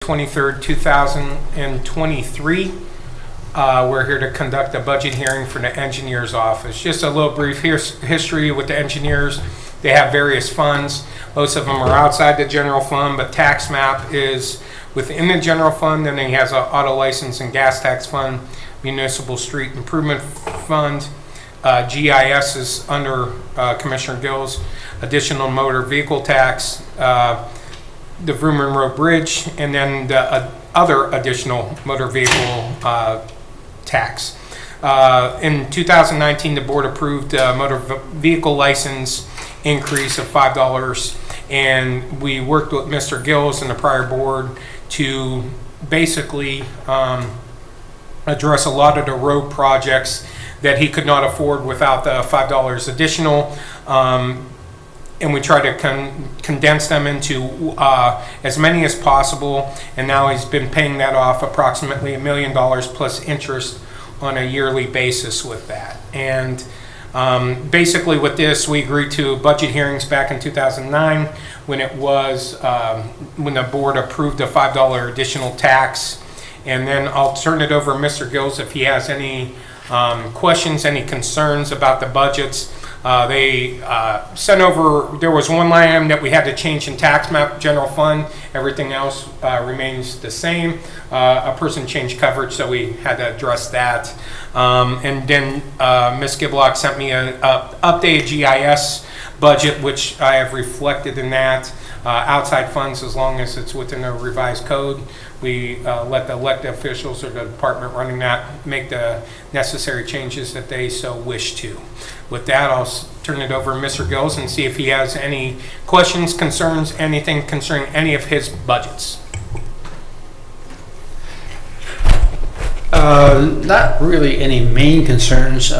23rd, 2023. We're here to conduct a budget hearing for the engineer's office. Just a little brief history with the engineers. They have various funds. Most of them are outside the general fund, but tax map is within the general fund. Then he has an auto license and gas tax fund, municipal street improvement fund. GIS is under Commissioner Gills, additional motor vehicle tax, the Vrooman Road Bridge, and then the other additional motor vehicle tax. In 2019, the board approved motor vehicle license increase of $5, and we worked with Mr. Gills and the prior board to basically address a lot of the road projects that he could not afford without the $5 additional. And we try to condense them into as many as possible. And now he's been paying that off approximately $1 million plus interest on a yearly basis with that. And basically with this, we agreed to budget hearings back in 2009 when it was, when the board approved a $5 additional tax. And then I'll turn it over to Mr. Gills if he has any questions, any concerns about the budgets. They sent over, there was one line item that we had to change in tax map general fund. Everything else remains the same. A person changed coverage, so we had to address that. And then Ms. Giblock sent me an updated GIS budget, which I have reflected in that. Outside funds, as long as it's within a revised code, we let the elected officials or the department running that make the necessary changes that they so wish to. With that, I'll turn it over to Mr. Gills and see if he has any questions, concerns, anything concerning any of his budgets. Not really any main concerns.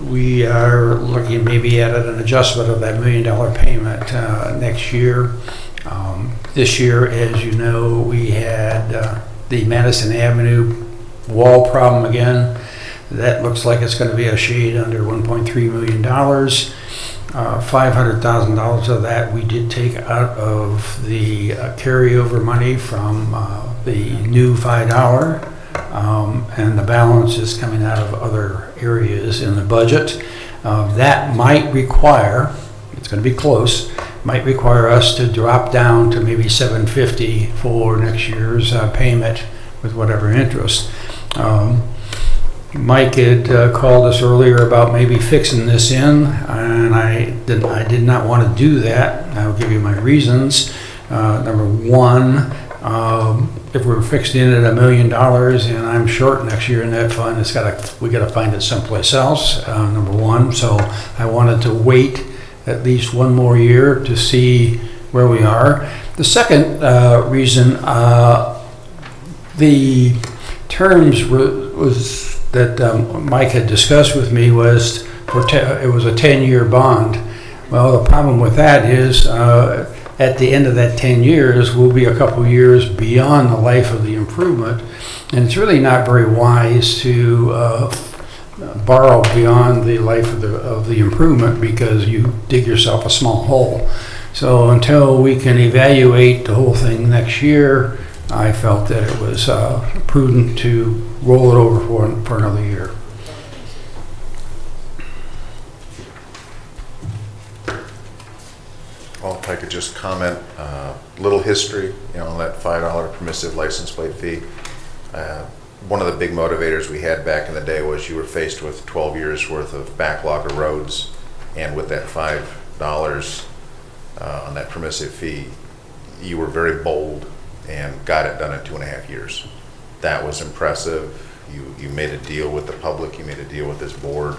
We are looking maybe at an adjustment of that $1 million payment next year. This year, as you know, we had the Madison Avenue wall problem again. That looks like it's going to be a shade under $1.3 million. $500,000 of that we did take out of the carryover money from the new $5. And the balance is coming out of other areas in the budget. That might require, it's going to be close, might require us to drop down to maybe $750 for next year's payment with whatever interest. Mike had called us earlier about maybe fixing this in, and I did not want to do that. I'll give you my reasons. Number one, if we're fixed in at $1 million and I'm short next year in that fund, we got to find it someplace else. Number one, so I wanted to wait at least one more year to see where we are. The second reason, the terms was that Mike had discussed with me was it was a 10-year bond. Well, the problem with that is at the end of that 10 years, we'll be a couple years beyond the life of the improvement, and it's really not very wise to borrow beyond the life of the improvement because you dig yourself a small hole. So until we can evaluate the whole thing next year, I felt that it was prudent to roll it over for another year. Well, if I could just comment, little history, on that $5 permissive license plate fee. One of the big motivators we had back in the day was you were faced with 12 years worth of backlog of roads, and with that $5 on that permissive fee, you were very bold and got it done in 2.5 years. That was impressive. You made a deal with the public, you made a deal with this board.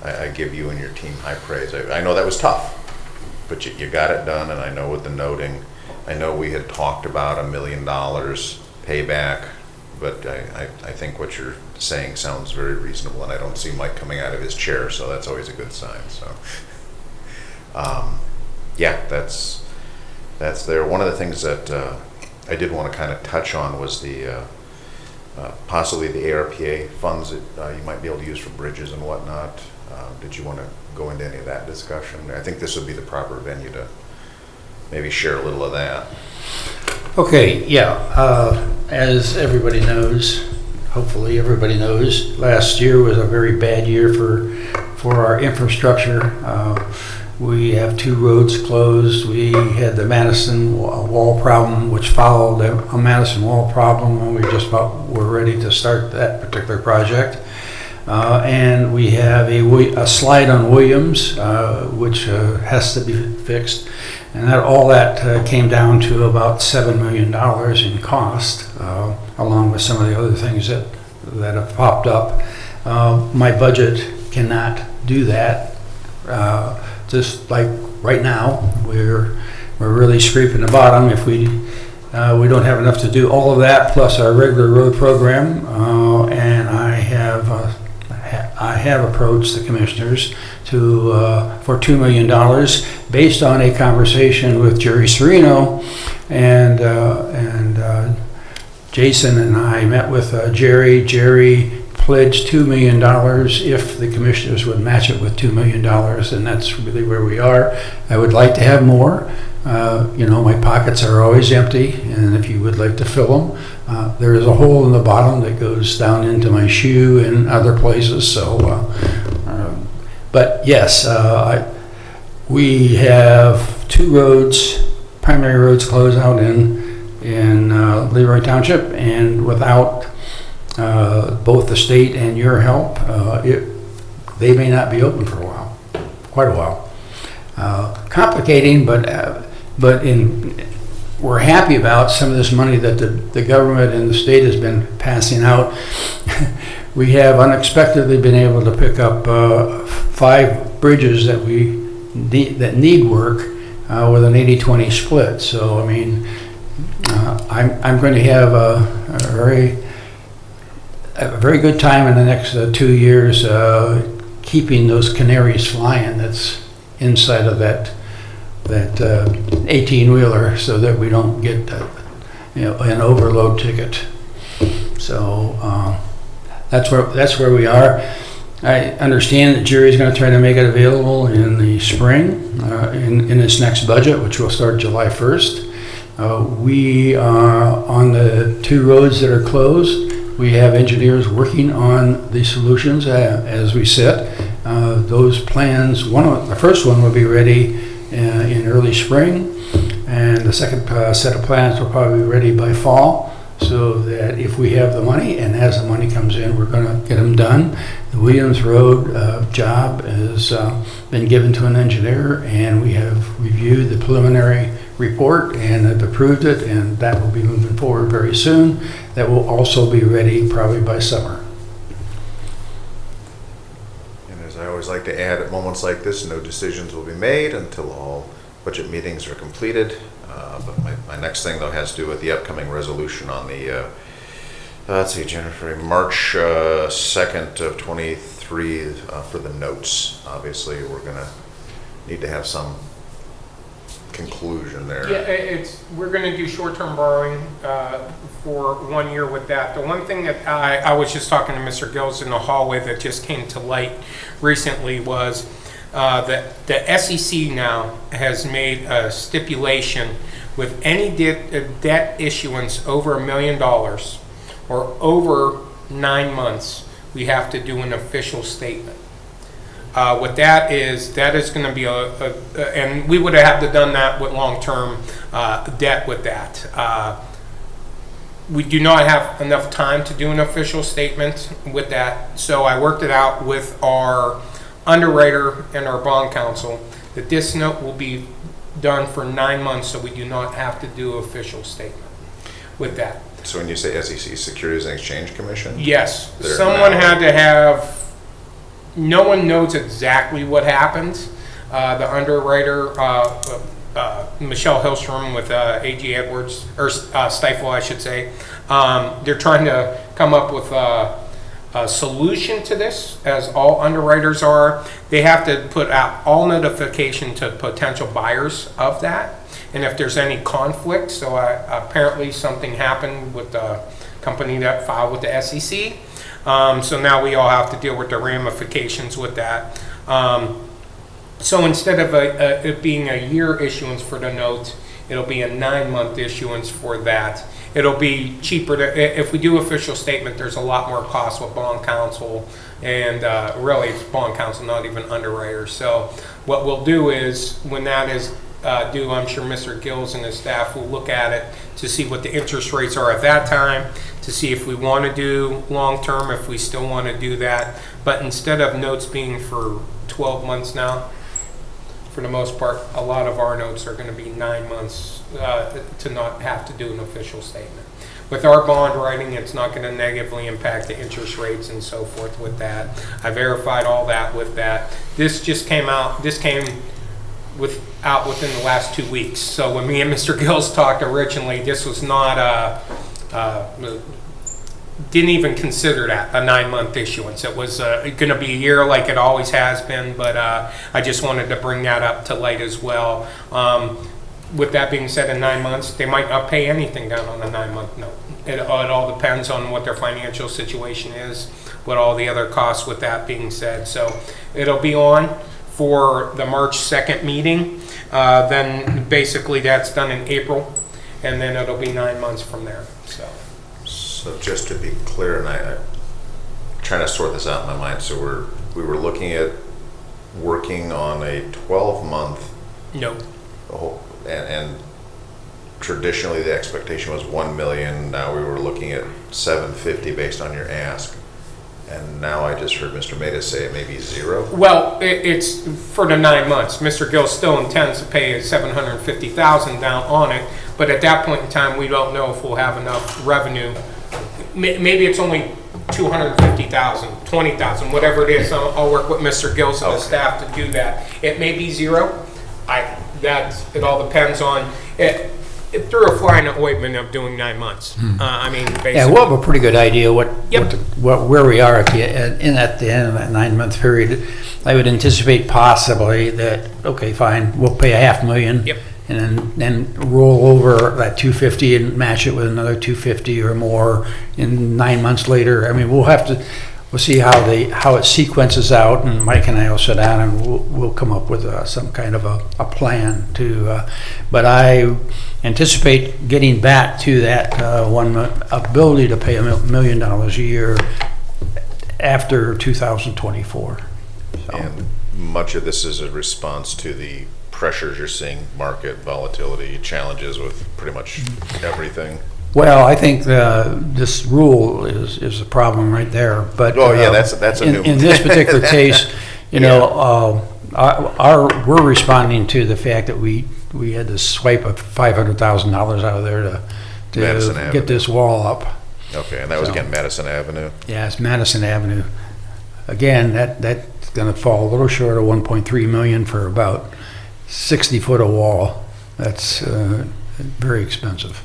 I give you and your team high praise. I know that was tough, but you got it done, and I know with the noting, I know we had talked about $1 million payback, but I think what you're saying sounds very reasonable, and I don't see Mike coming out of his chair, so that's always a good sign. So, yeah, that's there. One of the things that I did want to kind of touch on was the possibly the ARPA funds that you might be able to use for bridges and whatnot. Did you want to go into any of that discussion? I think this would be the proper venue to maybe share a little of that. Okay, yeah, as everybody knows, hopefully everybody knows, last year was a very bad year for our infrastructure. We have 2 roads closed. We had the Madison Wall problem, which followed a Madison Wall problem, and we just about were ready to start that particular project. And we have a slide on Williams, which has to be fixed. And all that came down to about $7 million in cost, along with some of the other things that have popped up. My budget cannot do that. Just like right now, we're really scraping the bottom. If we don't have enough to do all of that, plus our regular road program, and I have approached the commissioners for $2 million based on a conversation with Jerry Serino and Jason, and I met with Jerry. Jerry pledged $2 million if the commissioners would match it with $2 million, and that's really where we are. I would like to have more. My pockets are always empty, and if you would like to fill them, there is a hole in the bottom that goes down into my shoe and other places. So, but yes, we have 2 roads, primary roads closed out in Leroy Township, and without both the state and your help, they may not be open for a while, quite a while. Complicating, but we're happy about some of this money that the government and the state has been passing out. We have unexpectedly been able to pick up 5 bridges that need work with an 80-20 split. So I mean, I'm going to have a very good time in the next 2 years keeping those canaries flying that's inside of that 18-wheeler, so that we don't get an overload ticket. So that's where we are. I understand that Jerry's going to try to make it available in the spring in his next budget, which will start July 1st. We are on the 2 roads that are closed. We have engineers working on the solutions as we sit. Those plans, the first one will be ready in early spring, and the second set of plans will probably be ready by fall, so that if we have the money, and as the money comes in, we're going to get them done. The Williams Road job has been given to an engineer, and we have reviewed the preliminary report and have approved it, and that will be moving forward very soon. That will also be ready probably by summer. And as I always like to add, at moments like this, no decisions will be made until all budget meetings are completed. But my next thing, though, has to do with the upcoming resolution on the, let's see, Jennifer, March 2nd of 23 for the notes. Obviously, we're going to need to have some conclusion there. Yeah, we're going to do short-term borrowing for 1 year with that. The one thing that I was just talking to Mr. Gills in the hallway that just came to light recently was that the SEC now has made a stipulation with any debt issuance over $1 million or over 9 months, we have to do an official statement. What that is going to be and we would have to done that with long-term debt with that. We do not have enough time to do an official statement with that, so I worked it out with our underwriter and our bond counsel that this note will be done for 9 months, so we do not have to do an official statement with that. So when you say SEC, Securities and Exchange Commission? Yes, They're someone now- had to have. No one knows exactly what happened. The underwriter, Michelle Hillstrom with AG Edwards, or Stifel, I should say, they're trying to come up with a solution to this, as all underwriters are. They have to put out all notification to potential buyers of that. And if there's any conflict, so apparently something happened with the company that filed with the SEC. So now we all have to deal with the ramifications with that. So instead of it being a year issuance for the note, It'll be a 9-month issuance for that. It'll be cheaper if we do official statement, there's a lot more cost with bond counsel, and really it's bond counsel, not even underwriters. So what we'll do is, when that is due, I'm sure Mr. Gills and his staff will look at it to see what the interest rates are at that time, to see if we want to do long-term, if we still want to do that. But instead of notes being for 12 months now, for the most part, a lot of our notes are going to be 9 months to not have to do an official statement. With our bond writing, it's not going to negatively impact the interest rates and so forth with that. I verified all that with that. This just came out, within the last 2 weeks. So when me and Mr. Gills talked originally, this was not didn't even consider that a 9-month issuance. It was going to be a year like it always has been, but I just wanted to bring that up to light as well. With that being said, in 9 months, they might not pay anything down on a 9-month note. It all depends on what their financial situation is, what all the other costs with that being said. So it'll be on for the March 2nd meeting. Then basically that's done in April, and then it'll be 9 months from there. So just to be clear, and I'm trying to sort this out in my mind, so we were looking at working on a 12-month. No. And traditionally the expectation was 1 million. Now we were looking at 750 based on your ask. And now I just heard Mr. Maida say it may be 0. Well, it's for the 9 months. Mr. Gill still intends to pay $750,000 down on it, but at that point in time, we don't know if we'll have enough revenue. Maybe it's only 250,000, 20,000, whatever it is. I'll work with Mr. Gills and the staff to do that. It may be 0. It all depends on it. It threw a fly in the ointment of doing 9 months. I mean, basically. Yeah, we'll have a pretty good idea where we are at the end of that 9-month period. I would anticipate possibly that, okay, fine, we'll pay $500,000. Yep. And then roll over that 250 and match it with another 250 or more in 9 months later. I mean, we'll see how it sequences out, and Mike and I will sit down and we'll come up with some kind of a plan to. But I anticipate getting back to that ability to pay $1 million a year after 2024. So. And much of this is a response to the pressures you're seeing, market volatility, challenges with pretty much everything. Well, I think this rule is a problem right there. But that's a new in this particular case, we're responding to the fact that we had to swipe of $500,000 out of there to get this wall up. Okay, and that was again Madison Avenue. Yeah, it's Madison Avenue. Again, that's going to fall a little short of 1.3 million for about 60 foot of wall. That's very expensive.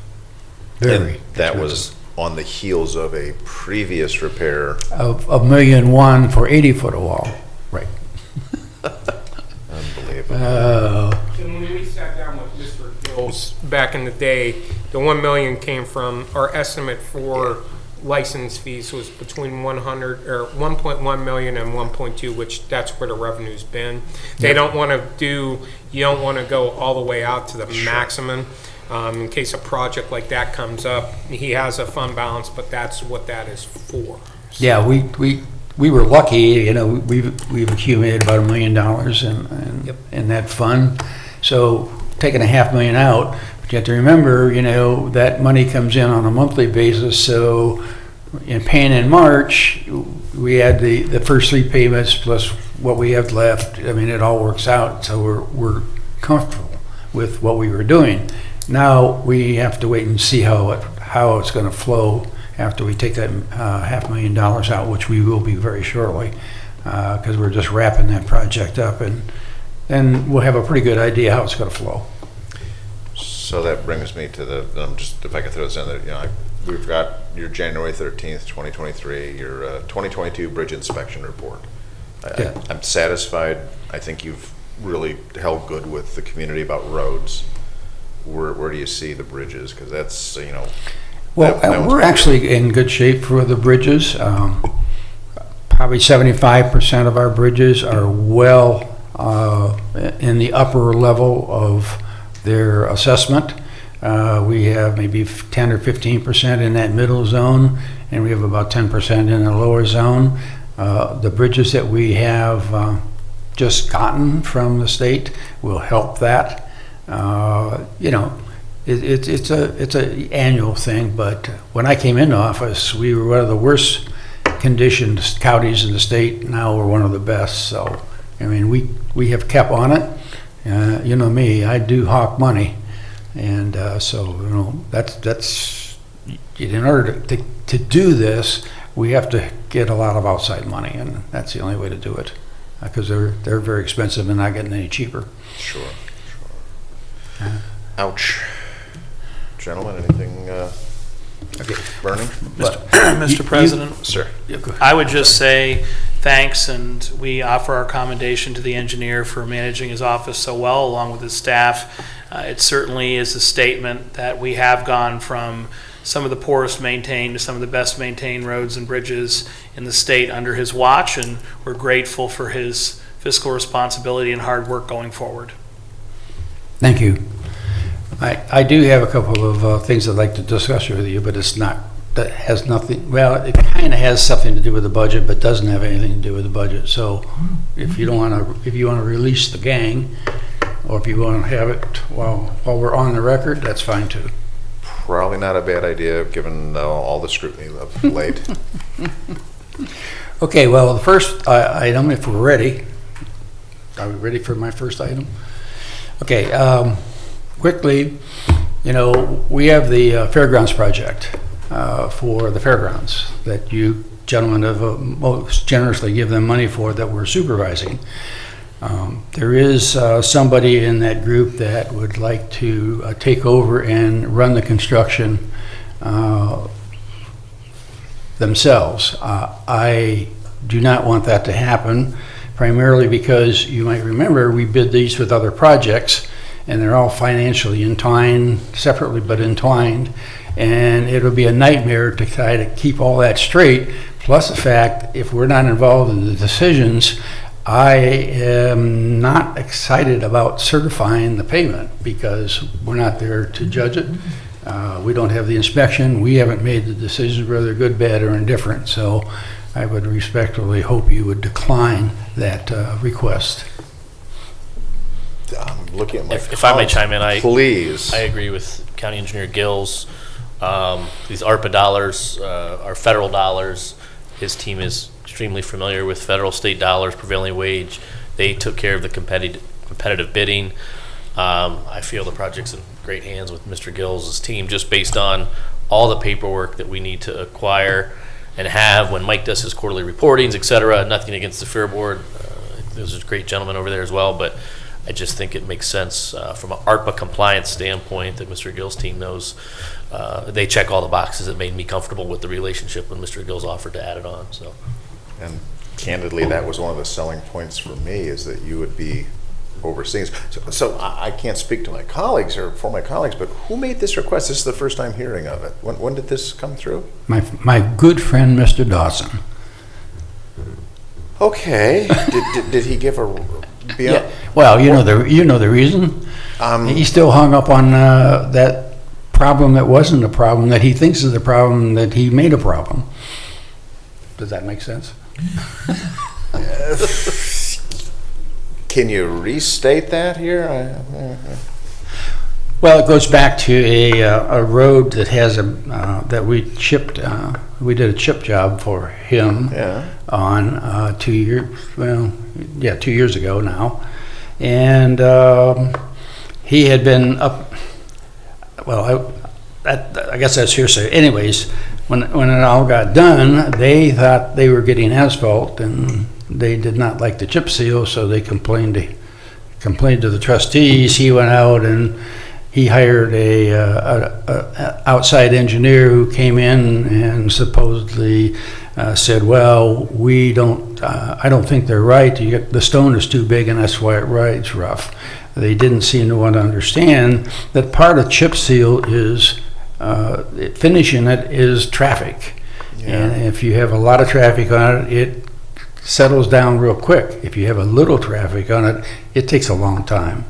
Very. And that was on the heels of a previous repair of $1.1 million for 80 foot of wall. Right. Unbelievable. And when we sat down with Mr. Gills back in the day, the 1 million came from our estimate for license fees was between 100 or 1.1 million and 1.2, which that's where the revenue's been. They don't want to you don't want to go all the way out to the maximum. In case a project like that comes up, he has a fund balance, but that's what that is for. So. Yeah, we were lucky. We've accumulated about $1 million in that fund. So taking $500,000 out, but you have to remember, that money comes in on a monthly basis. So in paying in March, we had the first 3 payments plus what we have left. I mean, it all works out. So we're comfortable with what we were doing. Now we have to wait and see how it's going to flow after we take that $500,000 out, which we will be very shortly, because we're just wrapping that project up, and then we'll have a pretty good idea how it's going to flow. So that brings me to if I could throw this in there, we've got your January 13th, 2023, your 2022 bridge inspection report. I'm satisfied. I think you've really held good with the community about roads. Where do you see the bridges? Because that's, Well, we're actually in good shape for the bridges. Probably 75% of our bridges are well in the upper level of their assessment. We have maybe 10 or 15% in that middle zone, and we have about 10% in the lower zone. The bridges that we have just gotten from the state will help that. It's an annual thing, but when I came into office, we were one of the worst conditioned counties in the state. Now we're one of the best. So, I mean, we have kept on it. You know me, I do hawk money, and that's in order to do this, we have to get a lot of outside money, and that's the only way to do it, because they're very expensive and not getting any cheaper. Sure. Ouch. Gentlemen, anything burning? Mr. President, Sir. I would just say thanks, and we offer our commendation to the engineer for managing his office so well, along with his staff. It certainly is a statement that we have gone from some of the poorest maintained to some of the best maintained roads and bridges in the state under his watch, and we're grateful for his fiscal responsibility and hard work going forward. Thank you. I do have a couple of things I'd like to discuss with you, but that has nothing, well, it kind of has something to do with the budget, but doesn't have anything to do with the budget. So if you want to release the gang, or if you want to have it while we're on the record, that's fine too. Probably not a bad idea, given all the scrutiny of late. Okay, well, the first item, if we're ready. Are we ready for my first item? Okay, quickly, we have the Fairgrounds project for the fairgrounds that you gentlemen have most generously given them money for, that we're supervising. There is somebody in that group that would like to take over and run the construction themselves. I do not want that to happen, primarily because you might remember we bid these with other projects, and they're all financially entwined, separately but entwined, and it'll be a nightmare to try to keep all that straight. Plus the fact, if we're not involved in the decisions, I am not excited about certifying the payment, because we're not there to judge it. We don't have the inspection. We haven't made the decisions whether good, bad, or indifferent. So I would respectfully hope you would decline that request. I'm looking at my If I may chime in, please. I agree with County Engineer Gills. These ARPA dollars are federal dollars. His team is extremely familiar with federal, state dollars, prevailing wage. They took care of the competitive bidding. I feel the project's in great hands with Mr. Gills' team, just based on all the paperwork that we need to acquire and have when Mike does his quarterly reportings, et cetera. Nothing against the Fair Board. There's a great gentleman over there as well, but I just think it makes sense from an ARPA compliance standpoint that Mr. Gill's team knows. They check all the boxes that made me comfortable with the relationship when Mr. Gill's offered to add it on. So, And candidly, that was one of the selling points for me, is that you would be overseeing. So I can't speak to my colleagues or for my colleagues, but who made this request? This is the first time hearing of it. When did this come through? My good friend, Mr. Dawson. Okay. Did he give a? Yeah. Well, you know the reason. He's still hung up on that problem that wasn't a problem, that he thinks is a problem, that he made a problem. Does that make sense? Can you restate that here? Well, it goes back to a road that has that we chipped. We did a chip job for him on 2 years. Well, yeah, 2 years ago now, and he had been up. Well, I guess that's hearsay. Anyways, when it all got done, they thought they were getting asphalt, and they did not like the chip seal, so they complained to the trustees. He went out and he hired a outside engineer who came in and supposedly said, "Well, I don't think they're right. The stone is too big, and that's why it rides rough." They didn't seem to want to understand that part of chip seal is finishing it is traffic, and if you have a lot of traffic on it, it settles down real quick. If you have a little traffic on it, it takes a long time.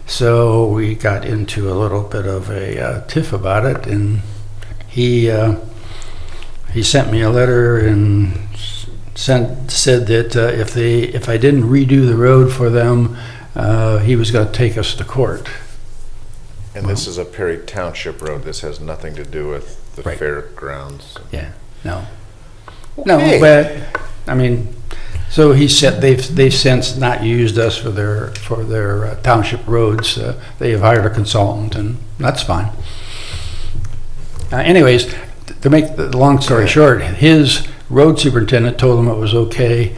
So we got into a little bit of a tiff about it, and he sent me a letter and said that if I didn't redo the road for them, he was going to take us to court. And this is a Perry Township road. This has nothing to do with the Right. fairgrounds. Yeah, no. Okay. No, but, I mean, so he said they've since not used us for their township roads. They have hired a consultant, and that's fine. Anyways, to make the long story short, his road superintendent told him it was okay.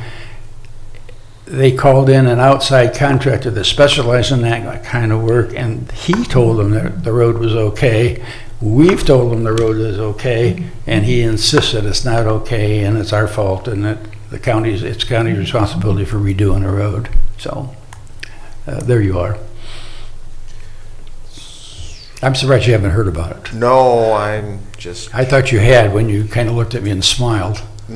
They called in an outside contractor that specialized in that kind of work, and he told them that the road was okay. We've told him the road is okay, and he insists that it's not okay, and it's our fault, and that it's county's responsibility for redoing the road. So, there you are. I'm surprised you haven't heard about it. No, I thought you had when you kind of looked at me and smiled. He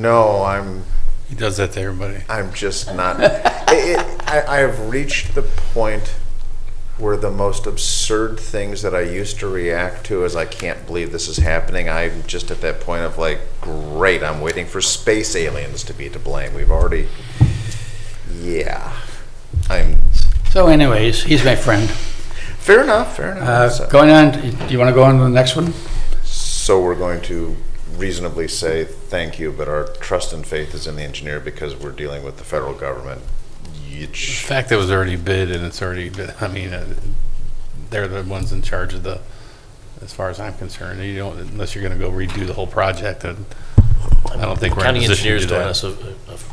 does that to everybody. I'm just not. I have reached the point where the most absurd things that I used to react to as I can't believe this is happening, I'm just at that point of like, great, I'm waiting for space aliens to be to blame. We've already, yeah. So anyways, he's my friend. Fair enough, fair enough. Going on, do you want to go on to the next one? So we're going to reasonably say thank you, but our trust and faith is in the engineer because we're dealing with the federal government. The fact that it was already bid and it's already bid, I mean, they're the ones in charge of as far as I'm concerned. You don't, unless you're going to go redo the whole project, and I don't think we're in a County position to engineer's do doing that. us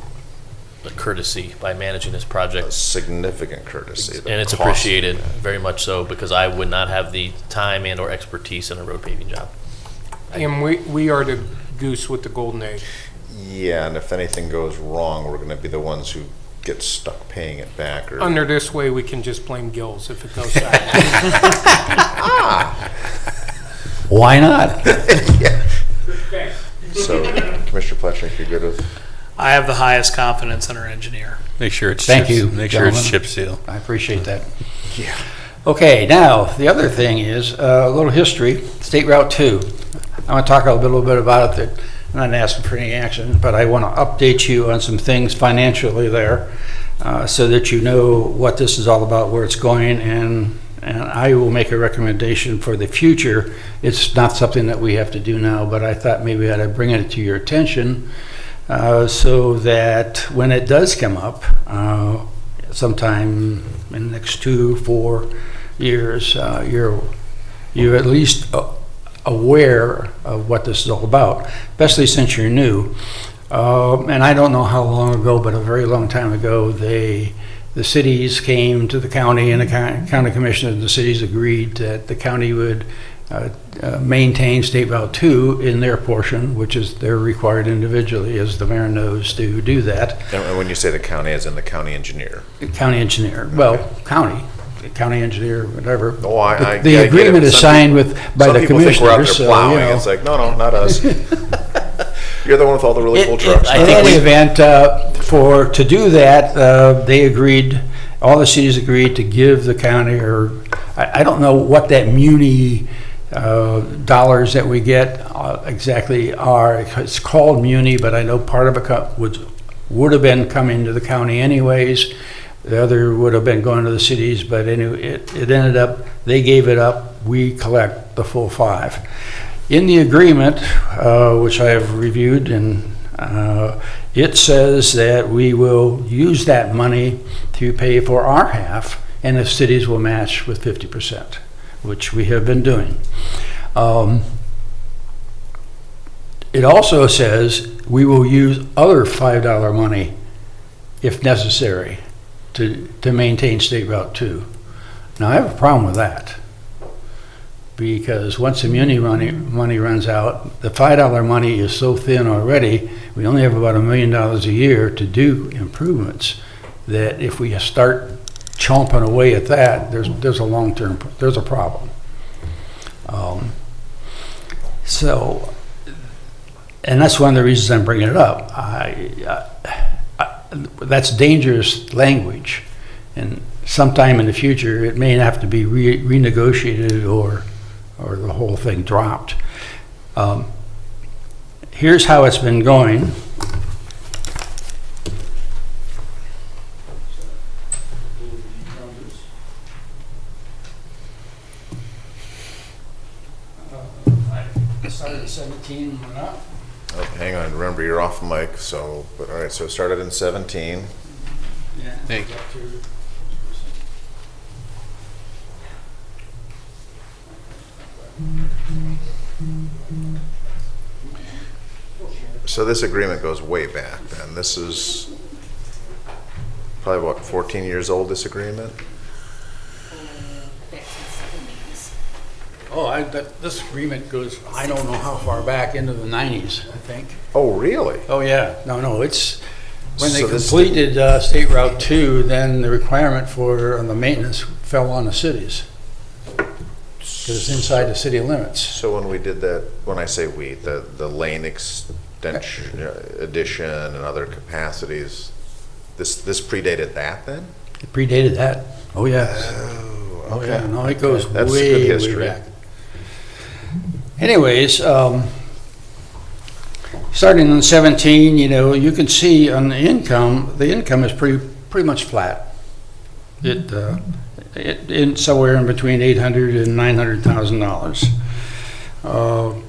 a courtesy by managing this A project. significant courtesy. And it's The cost- appreciated, very much so, because I would not have the time and or expertise in a road paving job. And we are the goose with the golden egg. Yeah, and if anything goes wrong, we're going to be the ones who get stuck paying it back. Or Under this way, we can just blame Gills if it goes sideways. Why not? So, Commissioner Pletcher, you're good with? I have the highest confidence in our engineer. Make sure it's Thank you, Make sure it's gentlemen. chip seal. I appreciate that. Yeah. Okay, now, the other thing is a little history, State Route 2. I want to talk a little bit about it. I'm not asking for any action, but I want to update you on some things financially there so that you know what this is all about, where it's going, and I will make a recommendation for the future. It's not something that we have to do now, but I thought maybe I'd bring it to your attention so that when it does come up, sometime in the next 2-4 years, you're at least aware of what this is all about, especially since you're new. And I don't know how long ago, but a very long time ago, the cities came to the county, and the county commissioners and the cities agreed that the county would maintain State Route 2 in their portion, which is they're required individually, as the mayor knows, to do that. And when you say the county, as in the county engineer? County engineer, well, county engineer, whatever. Oh, I The get it. agreement is Some signed by Some the people think we're out commissioners, there so, plowing. you know. It's like, no, not us. You're the one with all the really cool trucks. I In think any we- event, to do that, they agreed, all the cities agreed to give the county, or I don't know what that muni dollars that we get exactly are. It's called muni, but I know part of it would have been coming to the county anyways. The other would have been going to the cities, but anyway, it ended up, they gave it up, we collect the full 5. In the agreement, which I have reviewed, and it says that we will use that money to pay for our half, and the cities will match with 50%, which we have been doing. It also says we will use other $5 money if necessary to maintain State Route 2. Now, I have a problem with that, because once the muni money runs out, the $5 money is so thin already, we only have about $1 million a year to do improvements, that if we start chomping away at that, there's a problem. So, and that's one of the reasons I'm bringing it up. That's dangerous language, and sometime in the future, it may have to be renegotiated or the whole thing dropped. Here's how it's been going. Started at 17 and went up. Oh, hang on, remember you're off mic, so, but, all right, so it started in 17. Yeah. Hey. Up to- So this agreement goes way back then. This is probably, what, 14 years old, this agreement? Oh, this agreement goes, I don't know how far back, into the 90s, I think. Oh, really? Oh, yeah. No, it's, when they So this- completed State Route 2, then the requirement for the maintenance fell on the cities. Because it's inside the city limits. So when we did that, when I say we, the lane extension, addition and other capacities, this predated that then? It predated that. Oh, yes. Oh, yeah. No, it goes That's way, good way history. back. Anyways, starting in 17, you can see on the income is pretty much flat. It's somewhere in between $800,000 and $900,000.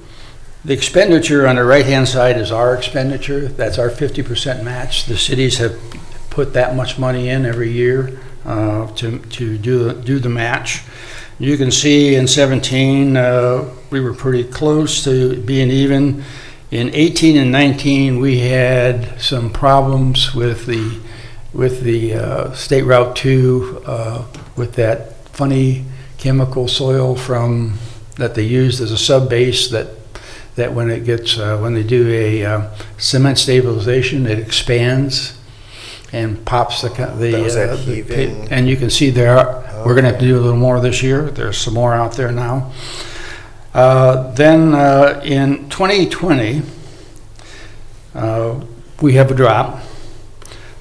The expenditure on the right-hand side is our expenditure. That's our 50% match. The cities have put that much money in every year to do the match. You can see in 17 we were pretty close to being even. In 18 and 19 we had some problems with the State Route 2 with that funny chemical soil that they used as a sub-base that when it gets when they do a cement stabilization, it expands and pops the Was that the pit. heaving? And you can see there we're going to have to do a little more this year. There's some more out there now. Then in 2020 we have a drop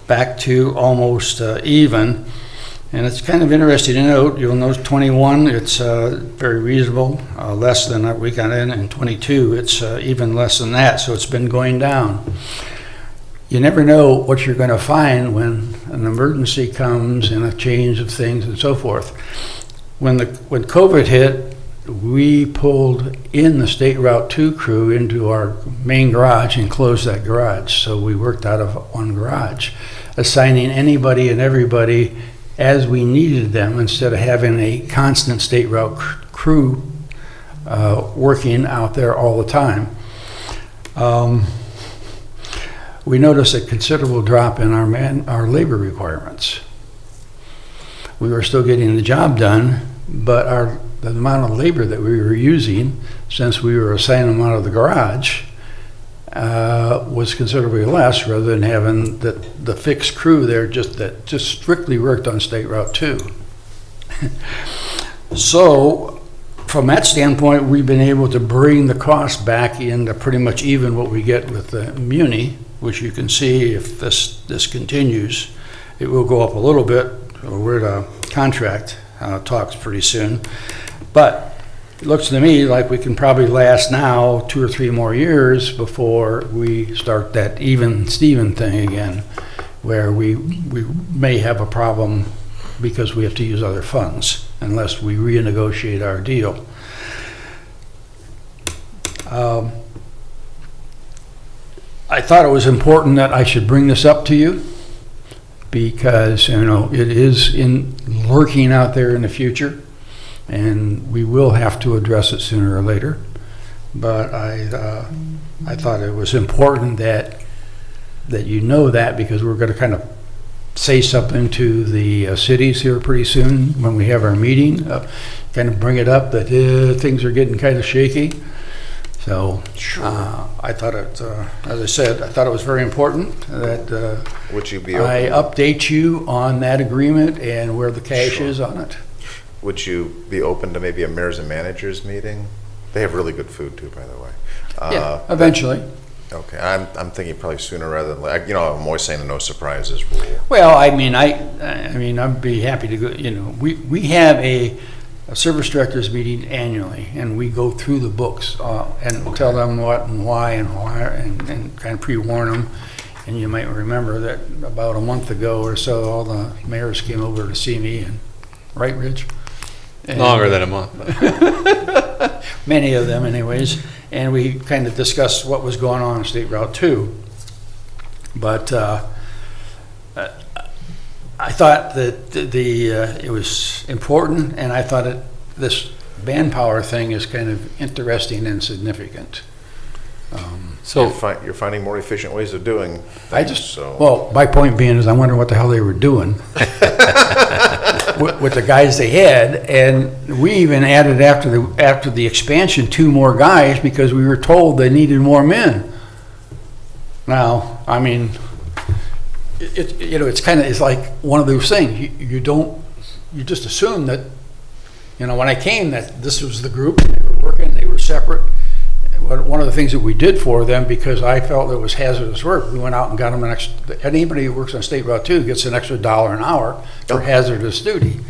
back to almost even. And it's kind of interesting to note, you'll notice 21, it's very reasonable, less than what we got in, and 22, it's even less than that, so it's been going down. You never know what you're going to find when an emergency comes and a change of things and so forth. When COVID hit, we pulled in the State Route 2 crew into our main garage and closed that garage, so we worked out of one garage, assigning anybody and everybody as we needed them instead of having a constant State Route crew working out there all the time. We noticed a considerable drop in our labor requirements. We were still getting the job done, but the amount of labor that we were using, since we were assigning them out of the garage, was considerably less, rather than having the fixed crew there that just strictly worked on State Route 2. So from that standpoint, we've been able to bring the cost back into pretty much even what we get with the Muni, which you can see if this continues, it will go up a little bit. We're at a contract talks pretty soon, but it looks to me like we can probably last now 2 or 3 more years before we start that even Steven thing again, where we may have a problem because we have to use other funds unless we renegotiate our deal. I thought it was important that I should bring this up to you because, it is lurking out there in the future, and we will have to address it sooner or later. But I thought it was important that you know that, because we're going to kind of say something to the cities here pretty soon when we have our meeting, kind of bring it up that things are getting kind of shaky. So I thought it, as I said, I thought it was very important that Would you be I open, update you on that agreement and where the cash Sure. is on it. would you be open to maybe a mayors and managers meeting? They have really good food too, by the way. Yeah, eventually. Okay, I'm thinking probably sooner rather than later. You know, I'm always saying the no surprises rule. Well, I mean, I'd be happy to go, you know, we have a service directors meeting annually, and we go through the books and tell them what and why and kind of pre-warn them. And you might remember that about a month ago or so, all the mayors came over to see me, and right, Rich? And Longer than a month. many of them anyways, and we kind of discussed what was going on State Route 2. But I thought that it was important, and I thought this manpower thing is kind of interesting and significant. So, You're finding more efficient ways of doing things, I just, so. well, my point being is I wonder what the hell they were doing with the guys they had, and we even added after the expansion 2 more guys because we were told they needed more men. Now, I mean, you know, it's kind of, it's like one of those things. You just assume that, you know, when I came, that this was the group, they were working, they were separate. One of the things that we did for them, because I felt it was hazardous work, we went out and got them an extra, anybody who works on State Route 2 gets an extra $1 an hour for hazardous duty.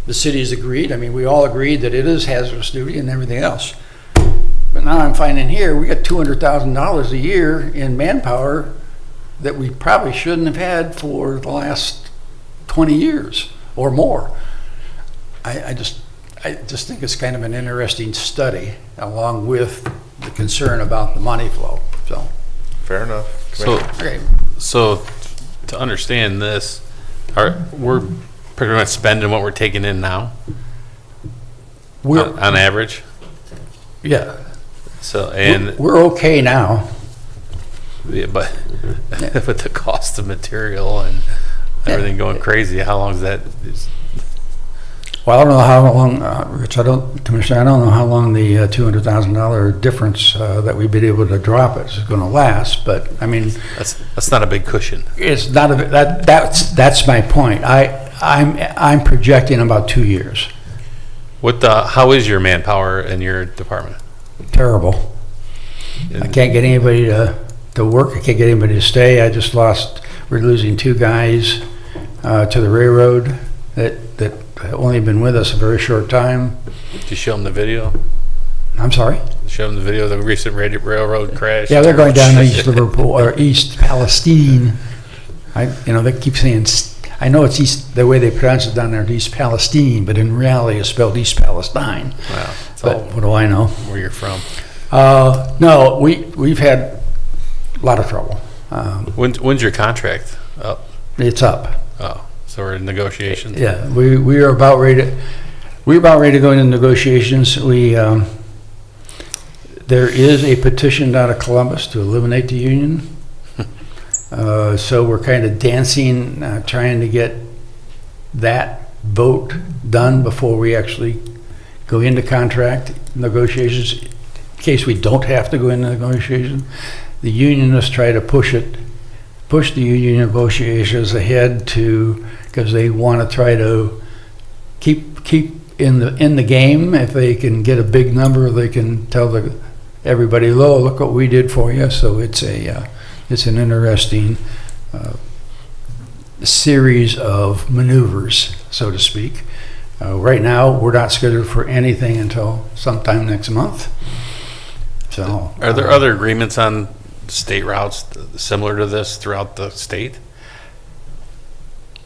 The cities agreed, I mean, we all agreed that it is hazardous duty and everything else. But now I'm finding here, we got $200,000 a year in manpower that we probably shouldn't have had for the last 20 years or more. I just think it's kind of an interesting study, along with the concern about the money flow, so. Fair enough. so, Okay. so to understand this, we're pretty much spending what we're taking in now We're, on average. yeah, So, and we're okay now. yeah, but with the cost of material and everything going crazy, how long is that? Well, I don't know how long, Rich, Commissioner, I don't know how long the $200,000 difference that we've been able to drop it is going to last, but I mean, That's not a big cushion. it's not that's my point. I'm projecting about 2 years. How is your manpower in your department? Terrible. I can't get anybody to work. I can't get anybody to stay. We're losing 2 guys to the railroad that only been with us a very short time. Did you show them the video? I'm sorry? Show them the video of the recent railroad crash? Yeah, they're going down to East Liverpool, or East Palestine. They keep saying, I know it's East, the way they pronounce it down there, it's East Palestine, but in reality it's spelled East Palestine. Wow. It's But all what do I know? where you're from. No, we've had a lot of trouble. When's your contract up? It's up. Oh, so we're in negotiations? Yeah, we are about ready to go into negotiations. There is a petition out of Columbus to eliminate the union. So we're kind of dancing, trying to get that vote done before we actually go into contract negotiations. In case we don't have to go into negotiations, the unionists try to push the union negotiations ahead because they want to try to keep in the game. If they can get a big number, they can tell everybody, look what we did for you. So it's an interesting series of maneuvers, so to speak. Right now, we're not scheduled for anything until sometime next month. So, Are there other agreements on state routes similar to this throughout the state?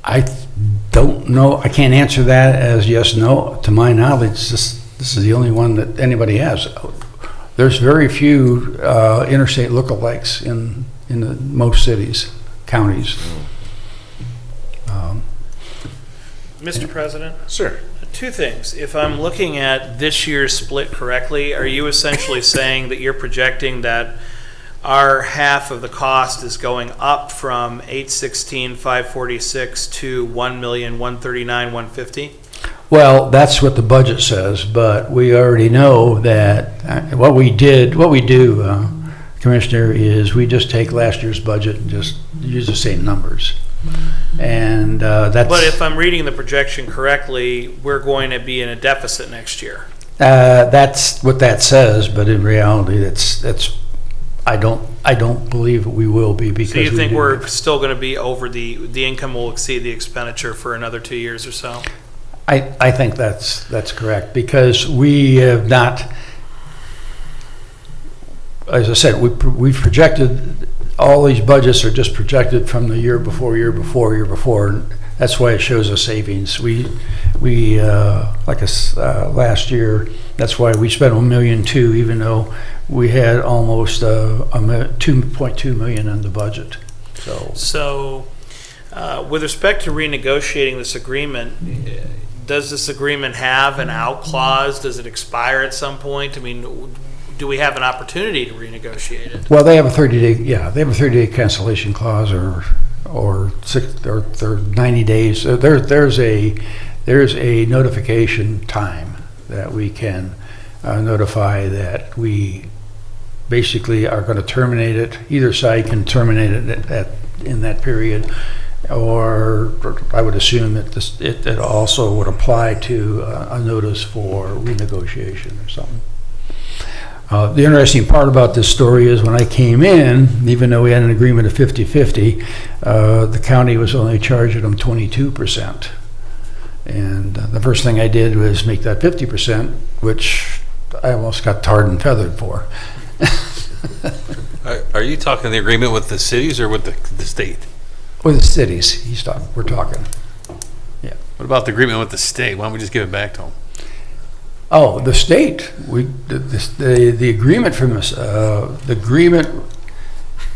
I don't know. I can't answer that as yes, no. To my knowledge, this is the only one that anybody has. There's very few interstate lookalikes in most cities, counties. Mr. President? Sir. 2 things. If I'm looking at this year's split correctly, are you essentially saying that you're projecting that our half of the cost is going up from $816,546 to $1,139,150? Well, that's what the budget says, but we already know that what we do, Commissioner, is we just take last year's budget and just use the same numbers. And that's... But if I'm reading the projection correctly, we're going to be in a deficit next year. That's what that says, but in reality, that's I don't believe we will be because. So you we think didn't- we're still going to be over the income will exceed the expenditure for another 2 years or so? I think that's correct, because we have not, as I said, we've projected, all these budgets are just projected from the year before. And that's why it shows a savings. We last year, that's why we spent $1.2 million, even though we had almost $2.2 million in the budget. So, with respect to renegotiating this agreement, does this agreement have an out clause? Does it expire at some point? I mean, do we have an opportunity to renegotiate it? Well, they have a 30-day cancellation clause, or 90 days. There's a notification time that we can notify that we basically are going to terminate it. Either side can terminate it in that period, or I would assume that it also would apply to a notice for renegotiation or something. The interesting part about this story is when I came in, even though we had an agreement of 50-50, the county was only charging them 22%. And the first thing I did was make that 50%, which I almost got tarred and feathered for. Are you talking the agreement with the cities or with the state? With the cities, we're talking. What about the agreement with the state? Why don't we just give it back to them? Oh, the state, the agreement from us, the agreement,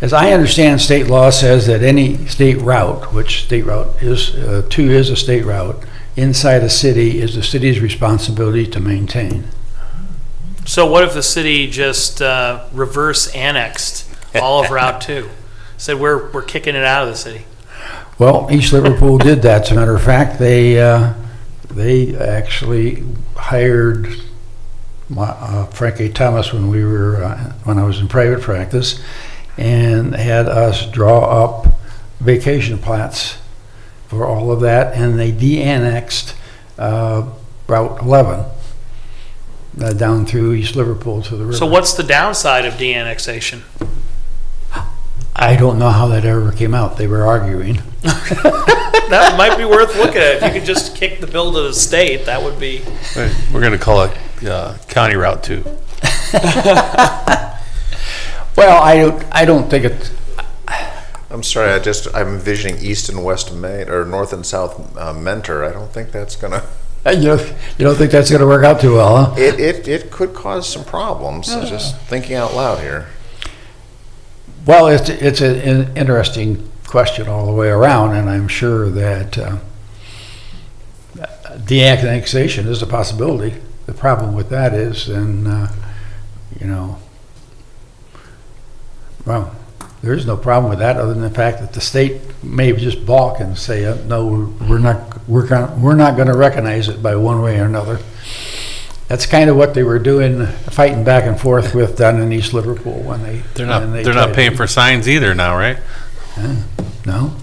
as I understand, state law says that any state route, which state route is, 2 is a state route, inside a city is the city's responsibility to maintain. So what if the city just reverse annexed all of Route 2? Said we're kicking it out of the city. Well, East Liverpool did that. As a matter of fact, they actually hired Frank A. Thomas when I was in private practice, and had us draw up vacation plats for all of that, and they de-annexed Route 11 down through East Liverpool to the river. So what's the downside of de-annexation? I don't know how that ever came out. They were arguing. That might be worth looking at. If you could just kick the bill to the state, that would be. We're going to call it County Route 2. Well, I don't think it. I'm sorry, I'm envisioning east and west Maine, or north and south Mentor. I don't think that's gonna. You don't think that's going to work out too well, huh? It could cause some problems. Just thinking out loud here. Well, it's an interesting question all the way around, and I'm sure that de-annexation is a possibility. The problem with that is, well, there is no problem with that other than the fact that the state may just balk and say, no, we're not going to recognize it by one way or another. That's kind of what they were doing, fighting back and forth with down in East Liverpool when They're not paying for signs either now, right? No.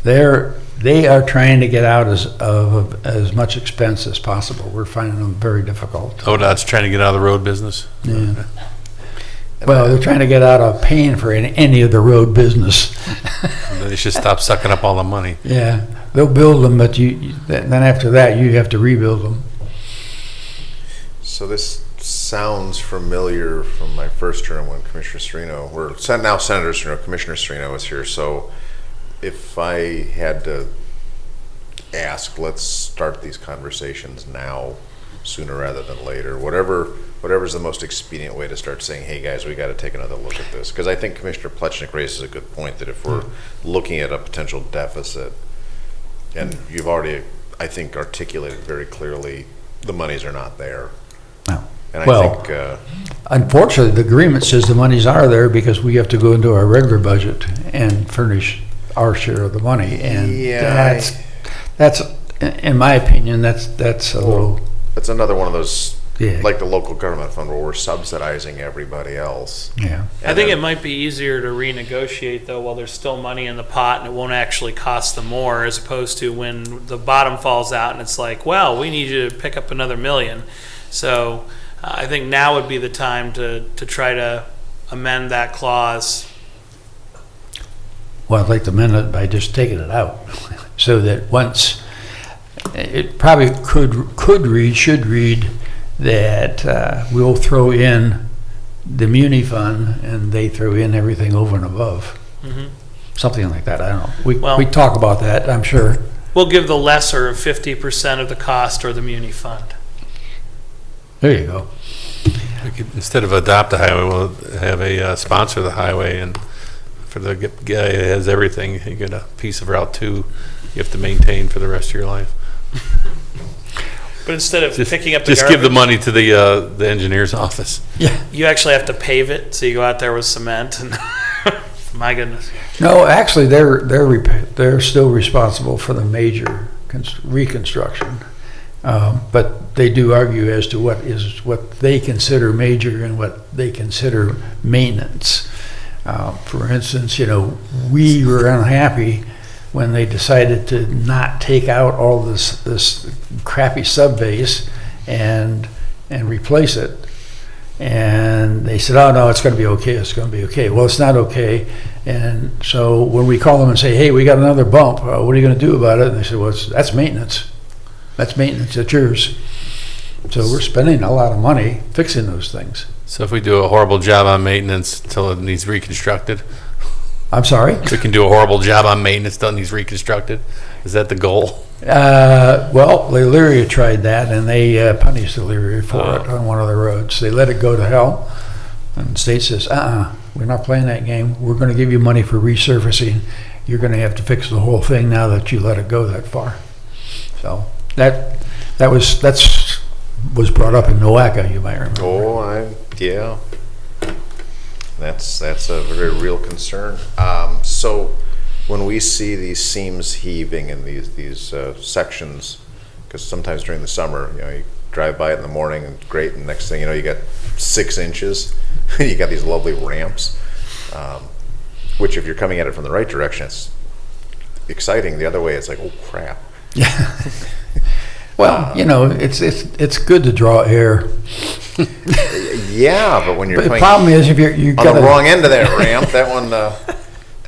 They are trying to get out of as much expense as possible. We're finding them very difficult. ODOT's trying to get out of the road business. Yeah. Well, they're trying to get out of paying for any of the road business. They should stop sucking up all the money. Yeah, they'll build them, but then after that, you have to rebuild them. So this sounds familiar from my first term when Commissioner Serino, now Senator Serino, Commissioner Serino was here. So if I had to ask, let's start these conversations now, sooner rather than later. Whatever's the most expedient way to start saying, hey guys, we got to take another look at this. Because I think Commissioner Plechnik raises a good point that if we're looking at a potential deficit, and you've already, I think, articulated very clearly, the monies are not there. No. And Well, I think, Unfortunately, the agreement says the monies are there because we have to go into our regular budget and furnish our share of the money. And Yeah, that's, in my opinion, that's a little, it's another one of those, Yeah. like the local government fund where we're subsidizing everybody else. yeah. I think it might be easier to renegotiate though while there's still money in the pot and it won't actually cost them more, as opposed to when the bottom falls out and it's like, well, we need you to pick up another $1 million. So I think now would be the time to try to amend that clause. Well, I'd like to amend it by just taking it out, so that once, it probably could read, should read, that we'll throw in the muni fund, and they throw in everything over and above. Something like that, I don't know. Well- We talk about that, I'm sure. We'll give the lesser of 50% of the cost or the muni fund. There you go. We could, instead of adopt a highway, we'll have a sponsor the highway, and for the guy that has everything, you get a piece of Route 2 you have to maintain for the rest of your life. But instead of Just, picking up the just give the garbage, money to the engineer's office. you actually have to pave it, so you go out there with cement and, my goodness. No, actually, they're still responsible for the major reconstruction. But they do argue as to what they consider major and what they consider maintenance. For instance, we were unhappy when they decided to not take out all this crappy subbase and replace it. And they said, oh, no, it's going to be okay, it's going to be okay. Well, it's not okay. And so when we call them and say, hey, we got another bump, what are you going to do about it? And they said, well, that's maintenance. That's maintenance, it's yours. So we're spending a lot of money fixing those things. So if we do a horrible job on maintenance until it needs reconstructed, I'm sorry? we can do a horrible job on maintenance until it needs reconstructed. Is that the goal? Well, Elyria tried that, and they punished Elyria for it on one of the roads. They let it go to hell, and the state says, we're not playing that game. We're going to give you money for resurfacing. You're going to have to fix the whole thing now that you let it go that far. So that was brought up in Nowaka, you might remember. Oh, yeah. That's a very real concern. So when we see these seams heaving in these sections, because sometimes during the summer, you drive by it in the morning and great, and next thing you know, you got 6 inches. You got these lovely ramps, which if you're coming at it from the right direction, it's exciting. The other way, it's like, oh crap. Yeah. Well, it's good to draw air. Yeah, but when you're But the coming problem is if you on got the wrong end of that ramp, that one,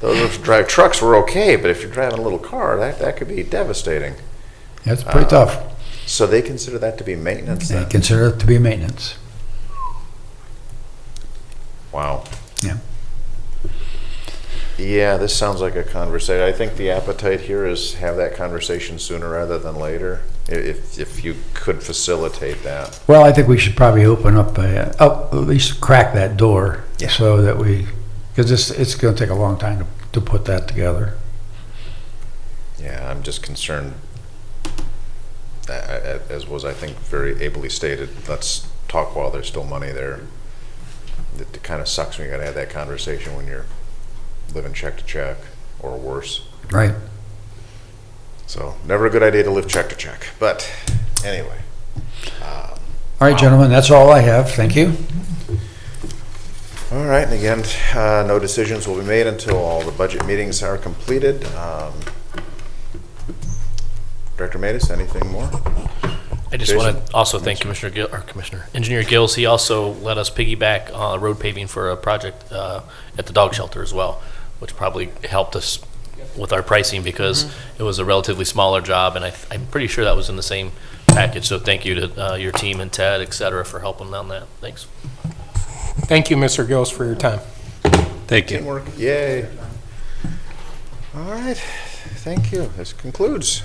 those who drive trucks were okay, but if you're driving a little car, that could be devastating. That's pretty tough. So they consider that to be maintenance They then? consider it to be maintenance. Wow. Yeah. Yeah, this sounds like a conversation. I think the appetite here is have that conversation sooner rather than later, if you could facilitate that. Well, I think we should probably open up, at least crack that door, Yeah. so that because it's going to take a long time to put that together. Yeah, I'm just concerned, as was, I think, very ably stated, let's talk while there's still money there. It kind of sucks when you got to have that conversation when you're living check to check or worse. Right. So never a good idea to live check to check. But anyway. All right, gentlemen, that's all I have. Thank you. All right, and again, no decisions will be made until all the budget meetings are completed. Director Matus, anything more? I just Jason? want to also thank Engineer Gills. He also let us piggyback road paving for a project at the dog shelter as well, which probably helped us with our pricing because it was a relatively smaller job, and I'm pretty sure that was in the same package. So thank you to your team and Ted, et cetera, for helping on that. Thanks. Thank you, Mr. Gills, for your time. Thank you. Teamwork, yay. All right, thank you. This concludes